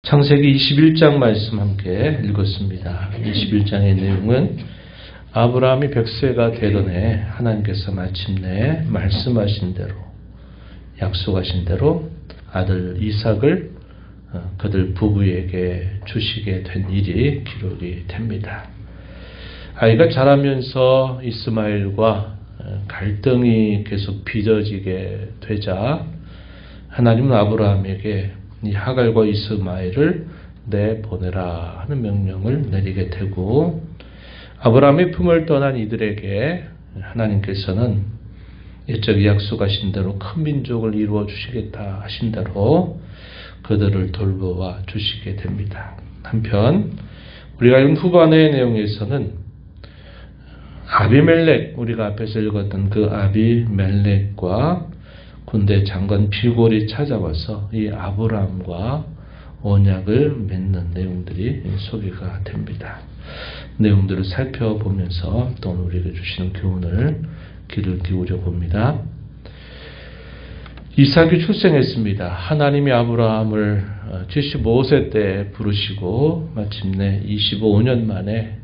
창세기 21장 말씀 함께 읽었습니다. 21장의 내용은 아브라함이 100세가 되던 해 하나님께서 마침내 말씀하신 대로, 약속하신 대로 아들 이삭을 그들 부부에게 주시게 된 일이 기록이 됩니다. 아이가 자라면서 이스마엘과 갈등이 계속 빚어지게 되자 하나님은 아브라함에게 이 하갈과 이스마엘을 내보내라 하는 명령을 내리게 되고, 아브라함의 품을 떠난 이들에게 하나님께서는 옛적에 약속하신 대로 큰 민족을 이루어 주시겠다 하신 대로 그들을 돌보아 주시게 됩니다. 한편 우리가 읽은 후반의 내용에서는 아비멜렉, 우리가 앞에서 읽었던 그 아비멜렉과 군대 장관 빌골이 찾아와서 이 아브라함과 언약을 맺는 내용들이 소개가 됩니다. 내용들을 살펴보면서 또 우리에게 주시는 교훈을 귀를 기울여 봅니다. 이삭이 출생했습니다. 하나님이 아브라함을 75세 때 부르시고 마침내 25년 만에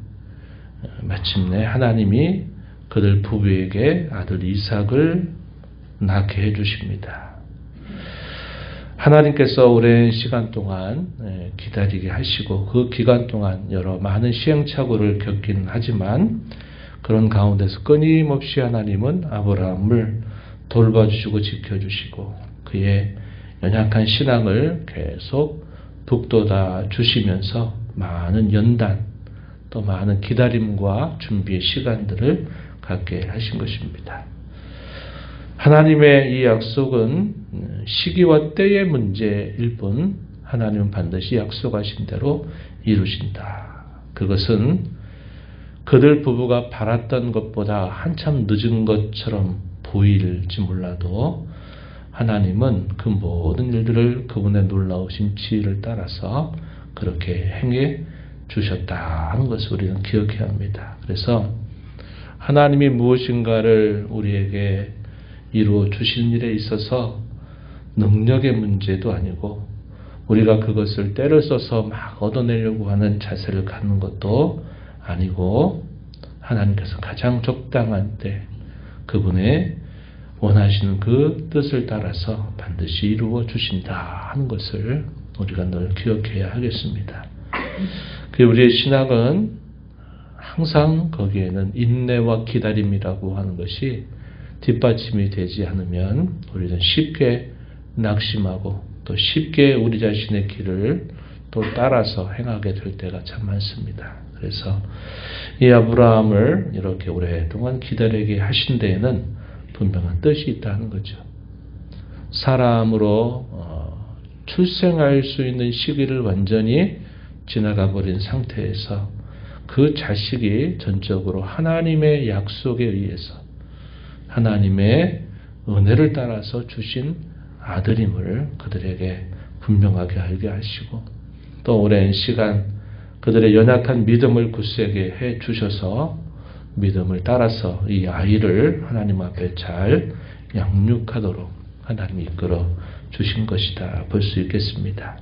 마침내 하나님이 그들 부부에게 아들 이삭을 낳게 해주십니다. 하나님께서 오랜 시간 동안 기다리게 하시고 그 기간 동안 여러 많은 시행착오를 겪기는 하지만 그런 가운데서 끊임없이 하나님은 아브라함을 돌봐주시고 지켜주시고 그의 연약한 신앙을 계속 북돋아 주시면서 많은 연단 또 많은 기다림과 준비의 시간들을 갖게 하신 것입니다. 하나님의 이 약속은 시기와 때의 문제일 뿐 하나님은 반드시 약속하신 대로 이루신다. 그것은 그들 부부가 바랐던 것보다 한참 늦은 것처럼 보일지 몰라도 하나님은 그 모든 일들을 그분의 놀라우신 지혜를 따라서 그렇게 행해 주셨다 하는 것을 우리는 기억해야 합니다. 그래서 하나님이 무엇인가를 우리에게 이루어 주시는 일에 있어서 능력의 문제도 아니고 우리가 그것을 때를 써서 막 얻어내려고 하는 자세를 갖는 것도 아니고 하나님께서 가장 적당한 때 그분의 원하시는 그 뜻을 따라서 반드시 이루어 주신다 하는 것을 우리가 늘 기억해야 하겠습니다. 우리의 신앙은 항상 거기에는 인내와 기다림이라고 하는 것이 뒷받침이 되지 않으면 우리는 쉽게 낙심하고 또 쉽게 우리 자신의 길을 또 따라서 행하게 될 때가 참 많습니다. 그래서 이 아브라함을 이렇게 오랫동안 기다리게 하신 데에는 분명한 뜻이 있다는 거죠. 사람으로 출생할 수 있는 시기를 완전히 지나가 버린 상태에서 그 자식이 전적으로 하나님의 약속에 의해서 하나님의 은혜를 따라서 주신 아들임을 그들에게 분명하게 알게 하시고 또 오랜 시간 그들의 연약한 믿음을 굳세게 해 주셔서 믿음을 따라서 이 아이를 하나님 앞에 잘 양육하도록 하나님이 이끌어 주신 것이다 볼 수 있겠습니다.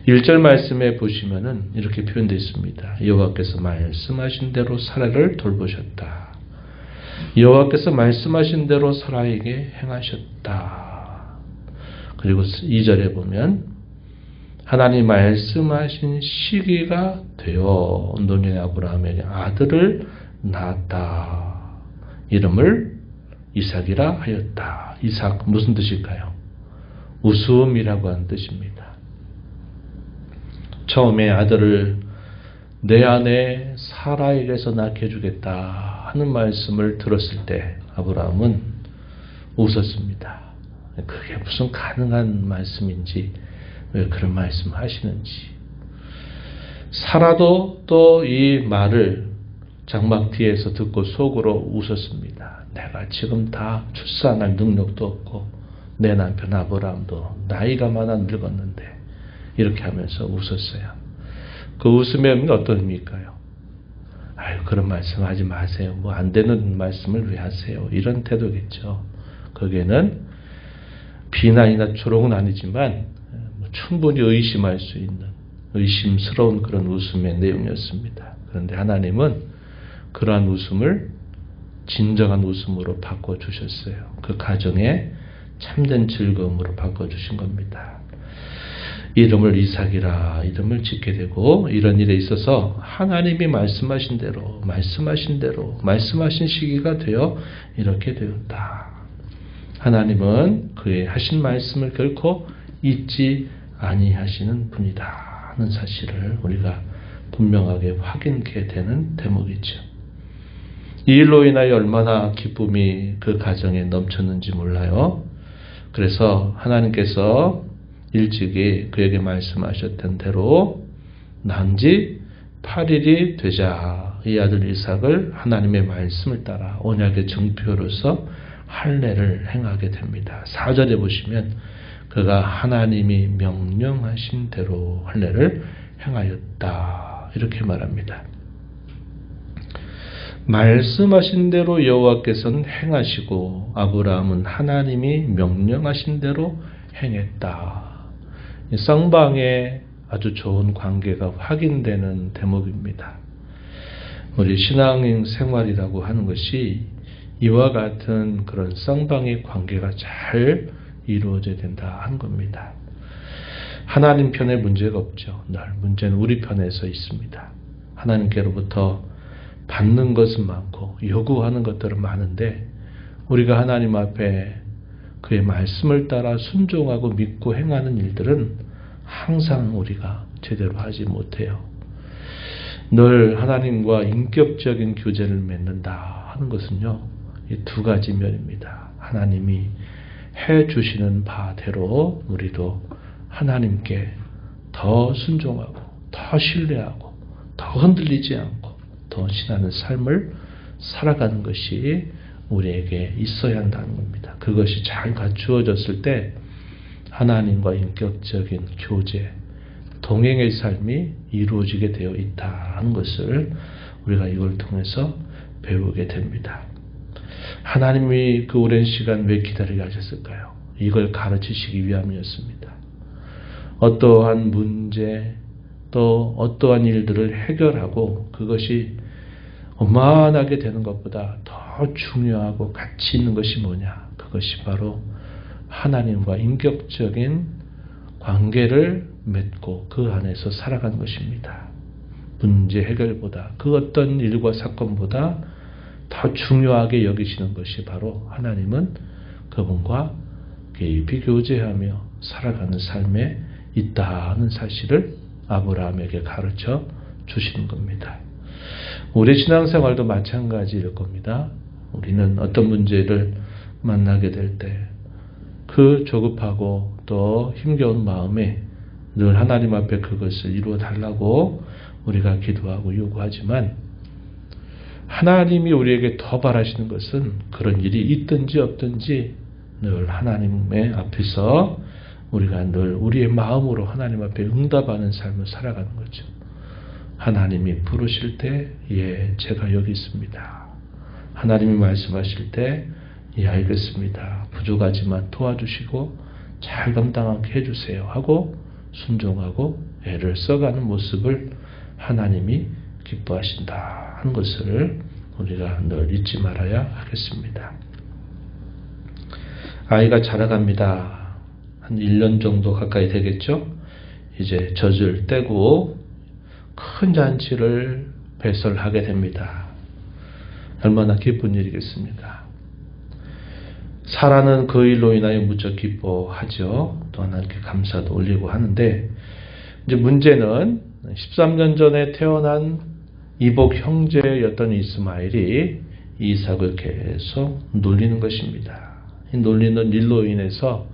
1절 말씀에 보시면은 이렇게 표현되어 있습니다. 여호와께서 말씀하신 대로 사라를 돌보셨다. 여호와께서 말씀하신 대로 사라에게 행하셨다. 그리고 2절에 보면 하나님 말씀하신 시기가 되어 노년의 아브라함에게 아들을 낳았다. 이름을 이삭이라 하였다. 이삭 무슨 뜻일까요? 웃음이라고 하는 뜻입니다. 처음에 아들을 내 아내 사라에게서 낳게 해주겠다 하는 말씀을 들었을 때 아브라함은 웃었습니다. 그게 무슨 가능한 말씀인지 왜 그런 말씀을 하시는지. 사라도 또 이 말을 장막 뒤에서 듣고 속으로 웃었습니다. 내가 지금 다 출산할 능력도 없고 내 남편 아브라함도 나이가 많아 늙었는데 이렇게 하면서 웃었어요. 그 웃음의 의미는 어떤 의미일까요? 아유, 그런 말씀 하지 마세요. 뭐 안 되는 말씀을 왜 하세요? 이런 태도겠죠. 거기에는 비난이나 조롱은 아니지만 충분히 의심할 수 있는 의심스러운 그런 웃음의 내용이었습니다. 그런데 하나님은 그러한 웃음을 진정한 웃음으로 바꿔주셨어요. 그 가정에 참된 즐거움으로 바꿔주신 겁니다. 이름을 이삭이라 이름을 짓게 되고 이런 일에 있어서 하나님이 말씀하신 대로 말씀하신 시기가 되어 이렇게 되었다. 하나님은 그의 하신 말씀을 결코 잊지 아니하시는 분이다 하는 사실을 우리가 분명하게 확인케 되는 대목이죠. 이 일로 인하여 얼마나 기쁨이 그 가정에 넘쳤는지 몰라요. 그래서 하나님께서 일찍이 그에게 말씀하셨던 대로 난지 8일이 되자 이 아들 이삭을 하나님의 말씀을 따라 언약의 증표로서 할례를 행하게 됩니다. 4절에 보시면 그가 하나님이 명령하신 대로 할례를 행하였다 이렇게 말합니다. 말씀하신 대로 여호와께서는 행하시고 아브라함은 하나님이 명령하신 대로 행했다. 쌍방의 아주 좋은 관계가 확인되는 대목입니다. 우리 신앙인 생활이라고 하는 것이 이와 같은 그런 쌍방의 관계가 잘 이루어져야 된다 하는 겁니다. 하나님 편에 문제가 없죠. 늘 문제는 우리 편에서 있습니다. 하나님께로부터 받는 것은 많고 요구하는 것들은 많은데 우리가 하나님 앞에 그의 말씀을 따라 순종하고 믿고 행하는 일들은 항상 우리가 제대로 하지 못해요. 늘 하나님과 인격적인 교제를 맺는다 하는 것은요, 이 두 가지 면입니다. 하나님이 해 주시는 바대로 우리도 하나님께 더 순종하고 더 신뢰하고 더 흔들리지 않고 더 신하는 삶을 살아가는 것이 우리에게 있어야 한다는 겁니다. 그것이 잘 갖추어졌을 때 하나님과 인격적인 교제, 동행의 삶이 이루어지게 되어 있다는 것을 우리가 이걸 통해서 배우게 됩니다. 하나님이 그 오랜 시간 왜 기다리게 하셨을까요? 이걸 가르치시기 위함이었습니다. 어떠한 문제 또 어떠한 일들을 해결하고 그것이 원만하게 되는 것보다 더 중요하고 가치 있는 것이 뭐냐? 그것이 바로 하나님과 인격적인 관계를 맺고 그 안에서 살아가는 것입니다. 문제 해결보다 그 어떤 일과 사건보다 더 중요하게 여기시는 것이 바로 하나님은 그분과 깊이 교제하며 살아가는 삶에 있다는 사실을 아브라함에게 가르쳐 주시는 겁니다. 우리 신앙생활도 마찬가지일 겁니다. 우리는 어떤 문제를 만나게 될 때 그 조급하고 또 힘겨운 마음에 늘 하나님 앞에 그것을 이루어 달라고 우리가 기도하고 요구하지만 하나님이 우리에게 더 바라시는 것은 그런 일이 있든지 없든지 늘 하나님의 앞에서 우리가 늘 우리의 마음으로 하나님 앞에 응답하는 삶을 살아가는 거죠. 하나님이 부르실 때 예, 제가 여기 있습니다. 하나님이 말씀하실 때 예, 알겠습니다. 부족하지만 도와주시고 잘 감당하게 해주세요 하고 순종하고 애를 써가는 모습을 하나님이 기뻐하신다 하는 것을 우리가 늘 잊지 말아야 하겠습니다. 아이가 자라갑니다. 한 1년 정도 가까이 되겠죠? 이제 젖을 떼고 큰 잔치를 배설하게 됩니다. 얼마나 기쁜 일이겠습니까? 사라는 그 일로 인하여 무척 기뻐하죠. 또 하나님께 감사도 올리고 하는데 이제 문제는 13년 전에 태어난 이복 형제였던 이스마엘이 이삭을 계속 놀리는 것입니다. 이 놀리는 일로 인해서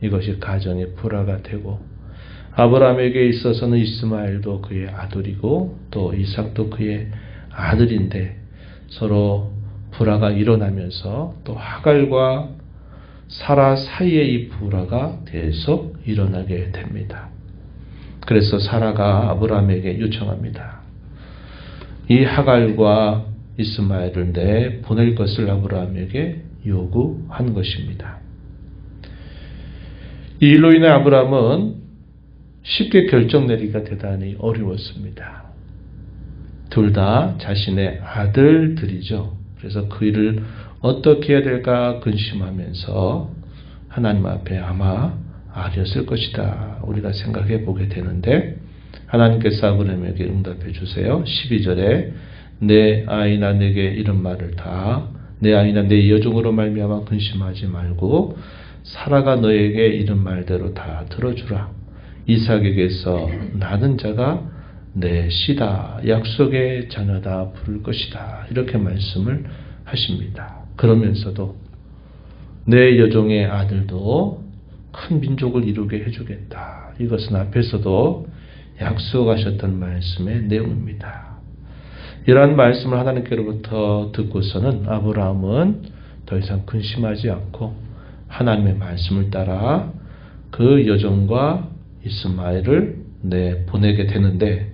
이것이 가정의 불화가 되고 아브라함에게 있어서는 이스마엘도 그의 아들이고 또 이삭도 그의 아들인데 서로 불화가 일어나면서 또 하갈과 사라 사이에 이 불화가 계속 일어나게 됩니다. 그래서 사라가 아브라함에게 요청합니다. 이 하갈과 이스마엘을 내 보낼 것을 아브라함에게 요구한 것입니다. 이 일로 인해 아브라함은 쉽게 결정 내리기가 대단히 어려웠습니다. 둘 다 자신의 아들들이죠. 그래서 그 일을 어떻게 해야 될까 근심하면서 하나님 앞에 아마 아뢰었을 것이다. 우리가 생각해 보게 되는데 하나님께서 아브라함에게 응답해 주세요. 12절에 내 아이나 내게 이런 말을 다 내 아이나 내 여종으로 말미암아 근심하지 말고 사라가 너에게 이런 말대로 다 들어주라. 이삭에게서 낳은 자가 내 씨다. 약속의 자녀다. 부를 것이다. 이렇게 말씀을 하십니다. 그러면서도 내 여종의 아들도 큰 민족을 이루게 해주겠다. 이것은 앞에서도 약속하셨던 말씀의 내용입니다. 이러한 말씀을 하나님께로부터 듣고서는 아브라함은 더 이상 근심하지 않고 하나님의 말씀을 따라 그 여종과 이스마엘을 보내게 되는데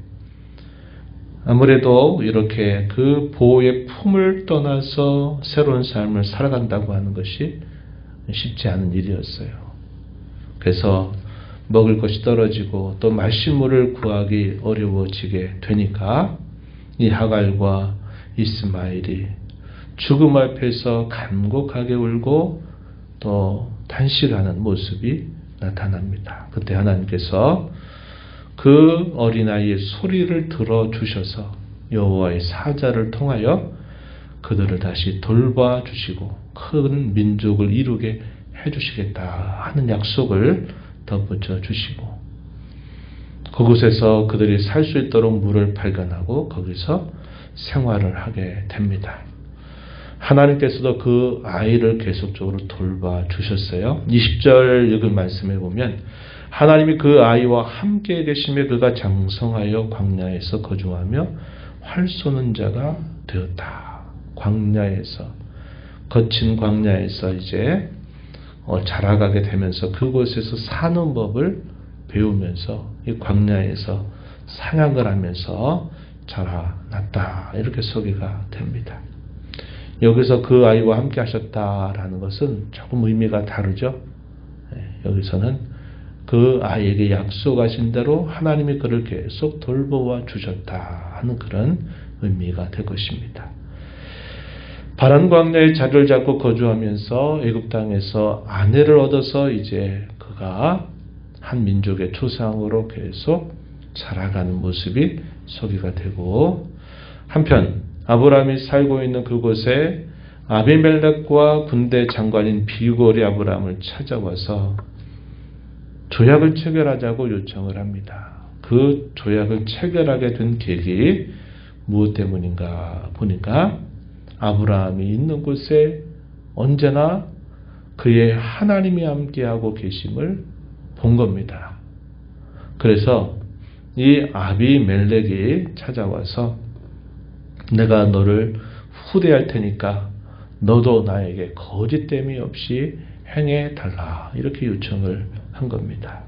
아무래도 이렇게 그 보호의 품을 떠나서 새로운 삶을 살아간다고 하는 것이 쉽지 않은 일이었어요. 그래서 먹을 것이 떨어지고 또 마실 물을 구하기 어려워지게 되니까 이 하갈과 이스마엘이 죽음 앞에서 간곡하게 울고 또 단식하는 모습이 나타납니다. 그때 하나님께서 그 어린아이의 소리를 들어주셔서 여호와의 사자를 통하여 그들을 다시 돌봐주시고 큰 민족을 이루게 해주시겠다 하는 약속을 덧붙여 주시고 그곳에서 그들이 살 수 있도록 물을 발견하고 거기서 생활을 하게 됩니다. 하나님께서도 그 아이를 계속적으로 돌봐주셨어요. 20절 읽은 말씀에 보면 하나님이 그 아이와 함께 계시며 그가 장성하여 광야에서 거주하며 활 쏘는 자가 되었다. 광야에서 거친 광야에서 이제 자라가게 되면서 그곳에서 사는 법을 배우면서 이 광야에서 사냥을 하면서 자라났다. 이렇게 소개가 됩니다. 여기서 그 아이와 함께 하셨다라는 것은 조금 의미가 다르죠. 여기서는 그 아이에게 약속하신 대로 하나님이 그를 계속 돌보아 주셨다 하는 그런 의미가 될 것입니다. 바란 광야에 자리를 잡고 거주하면서 애굽 땅에서 아내를 얻어서 이제 그가 한 민족의 조상으로 계속 자라가는 모습이 소개가 되고 한편 아브라함이 살고 있는 그곳에 아비멜렉과 군대 장관인 비골이 아브라함을 찾아와서 조약을 체결하자고 요청을 합니다. 그 조약을 체결하게 된 계기 무엇 때문인가 보니까 아브라함이 있는 곳에 언제나 그의 하나님이 함께하고 계심을 본 겁니다. 그래서 이 아비멜렉이 찾아와서 내가 너를 후대할 테니까 너도 나에게 거짓됨이 없이 행해달라 이렇게 요청을 한 겁니다.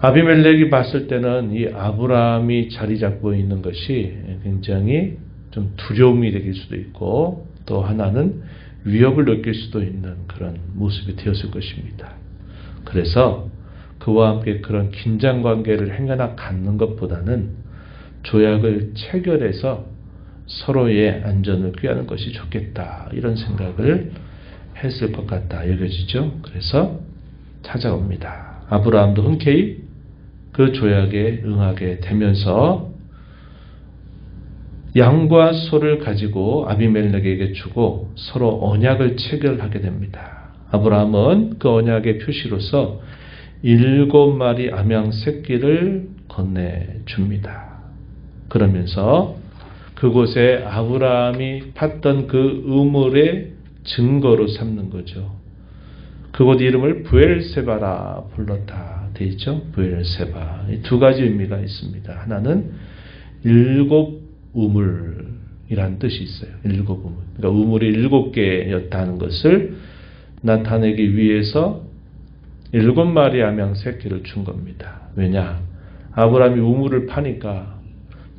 아비멜렉이 봤을 때는 이 아브라함이 자리 잡고 있는 것이 굉장히 좀 두려움이 되길 수도 있고 또 하나는 위협을 느낄 수도 있는 그런 모습이 되었을 것입니다. 그래서 그와 함께 그런 긴장 관계를 행여나 갖는 것보다는 조약을 체결해서 서로의 안전을 꾀하는 것이 좋겠다 이런 생각을 했을 것 같다 여겨지죠. 그래서 찾아옵니다. 아브라함도 흔쾌히 그 조약에 응하게 되면서 양과 소를 가지고 아비멜렉에게 주고 서로 언약을 체결하게 됩니다. 아브라함은 그 언약의 표시로서 7마리 암양 새끼를 건네줍니다. 그러면서 그곳에 아브라함이 팠던 그 우물의 증거로 삼는 거죠. 그곳 이름을 브엘세바라 불렀다 돼 있죠. 브엘세바. 이 두 가지 의미가 있습니다. 하나는 7 우물이라는 뜻이 있어요. 7 우물. 그러니까 우물이 7개였다는 것을 나타내기 위해서 7마리 암양 새끼를 준 겁니다. 왜냐? 아브라함이 우물을 파니까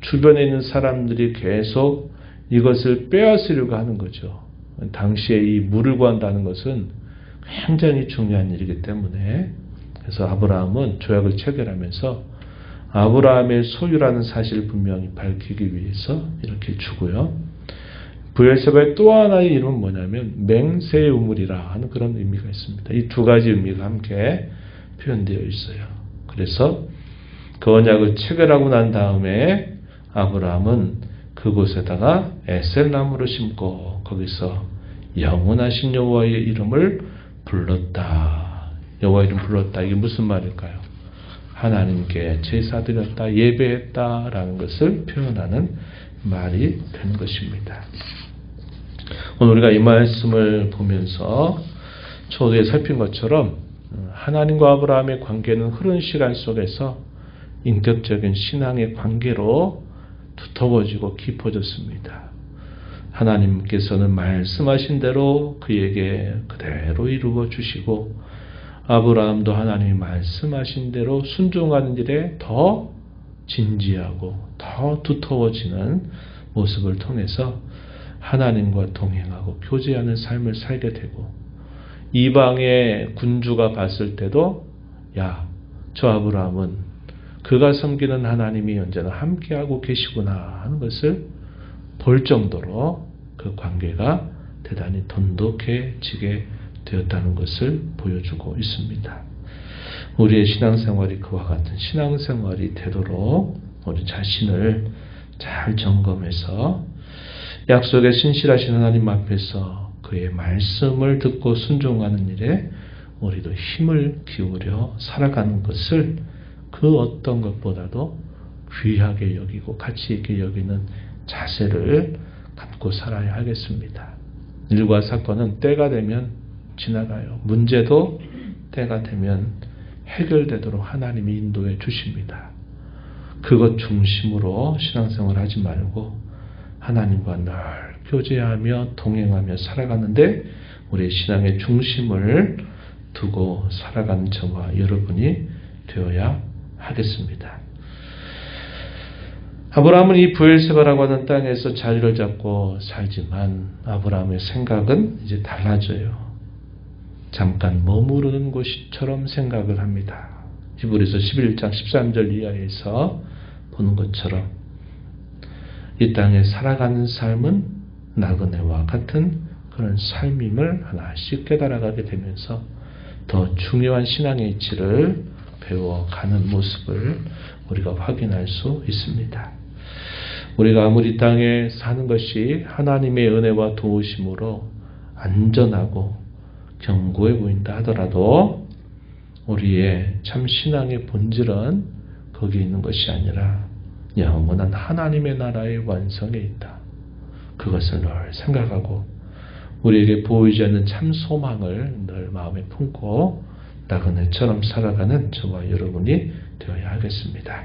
주변에 있는 사람들이 계속 이것을 빼앗으려고 하는 거죠. 당시에 이 물을 구한다는 것은 굉장히 중요한 일이기 때문에 그래서 아브라함은 조약을 체결하면서 아브라함의 소유라는 사실을 분명히 밝히기 위해서 이렇게 주고요. 브엘세바의 또 하나의 이름은 뭐냐면 맹세의 우물이라 하는 그런 의미가 있습니다. 이 두 가지 의미가 함께 표현되어 있어요. 그래서 그 언약을 체결하고 난 다음에 아브라함은 그곳에다가 에셀나무를 심고 거기서 영원하신 여호와의 이름을 불렀다. 여호와의 이름 불렀다. 이게 무슨 말일까요? 하나님께 제사드렸다, 예배했다라는 것을 표현하는 말이 된 것입니다. 오늘 우리가 이 말씀을 보면서 초두에 살핀 것처럼 하나님과 아브라함의 관계는 흐른 시간 속에서 인격적인 신앙의 관계로 두터워지고 깊어졌습니다. 하나님께서는 말씀하신 대로 그에게 그대로 이루어 주시고 아브라함도 하나님이 말씀하신 대로 순종하는 일에 더 진지하고 더 두터워지는 모습을 통해서 하나님과 동행하고 교제하는 삶을 살게 되고 이방의 군주가 봤을 때도 야, 저 아브라함은 그가 섬기는 하나님이 언제나 함께하고 계시구나 하는 것을 볼 정도로 그 관계가 대단히 돈독해지게 되었다는 것을 보여주고 있습니다. 우리의 신앙생활이 그와 같은 신앙생활이 되도록 우리 자신을 잘 점검해서 약속에 신실하신 하나님 앞에서 그의 말씀을 듣고 순종하는 일에 우리도 힘을 기울여 살아가는 것을 그 어떤 것보다도 귀하게 여기고 가치 있게 여기는 자세를 갖고 살아야 하겠습니다. 일과 사건은 때가 되면 지나가요. 문제도 때가 되면 해결되도록 하나님이 인도해 주십니다. 그것 중심으로 신앙생활 하지 말고 하나님과 늘 교제하며 동행하며 살아가는데 우리의 신앙의 중심을 두고 살아가는 저와 여러분이 되어야 하겠습니다. 아브라함은 이 브엘세바라고 하는 땅에서 자리를 잡고 살지만 아브라함의 생각은 이제 달라져요. 잠깐 머무르는 곳처럼 생각을 합니다. 히브리서 11장 13절 이하에서 보는 것처럼 이 땅에 살아가는 삶은 나그네와 같은 그런 삶임을 하나씩 깨달아가게 되면서 더 중요한 신앙의 이치를 배워가는 모습을 우리가 확인할 수 있습니다. 우리가 아무리 이 땅에 사는 것이 하나님의 은혜와 도우심으로 안전하고 견고해 보인다 하더라도 우리의 참 신앙의 본질은 거기에 있는 것이 아니라 영원한 하나님의 나라의 완성에 있다. 그것을 늘 생각하고 우리에게 보이지 않는 참 소망을 늘 마음에 품고 나그네처럼 살아가는 저와 여러분이 되어야 하겠습니다.